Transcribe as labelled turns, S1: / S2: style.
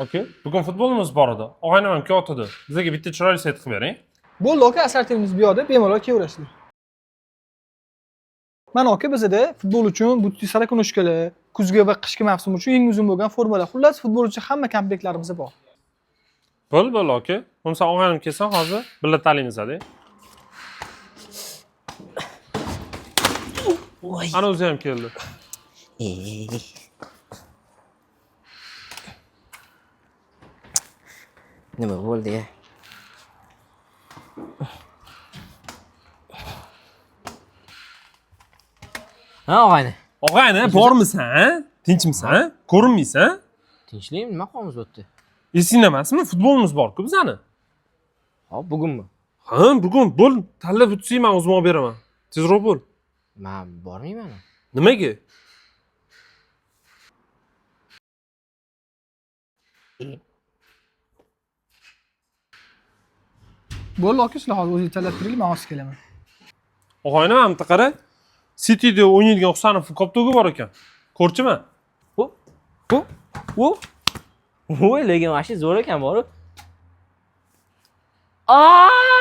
S1: Okey. Bugun futbolimiz bor edi. Og'aynam ham kelyotdi. Bizga bitta chiroyli set qilib bering.
S2: Bo'ldi aka, asartimiz bu yoqda, bemalol kelaverasizlar. Mana aka, bizda futbol uchun butli sarakunoshkalar, kuzgi va qishki mavsum uchun eng uzun bo'lgan formalar. Xullas, futbol uchun hamma komplektlarimiz bor.
S1: Bo'ldi, aka. Bo'lmasa og'aynim kelsa hozir birga tanlaymiz-da.
S3: Voy.
S1: Ana o'zi ham keldi.
S3: Nima bo'ldi ya? Ha, og'ayni.
S1: Og'ayni, bormisan? Tinchmisan? Ko'rinmaysan?
S3: Tinchlikmi? Nima qilamiz bu yerda?
S1: Esingda emasmi? Futbolimiz bor-ku bizani.
S3: Hop, bugunmi?
S1: Ha, bugun bo'l, tanlab o'tsang men o'zim olib beraman. Tezroq bo'l.
S3: Men bormayman.
S1: Nimaga?
S2: Bo'ldi aka, sizlar hozir o'zingiz tanlab turinglar, men hozir kelaman.
S1: Og'ayni ham qara. City'da o'ynaydigan Husanovning koptogi bor ekan. Ko'rchimi?
S3: Voy, lekin mashina zo'r ekan, borib.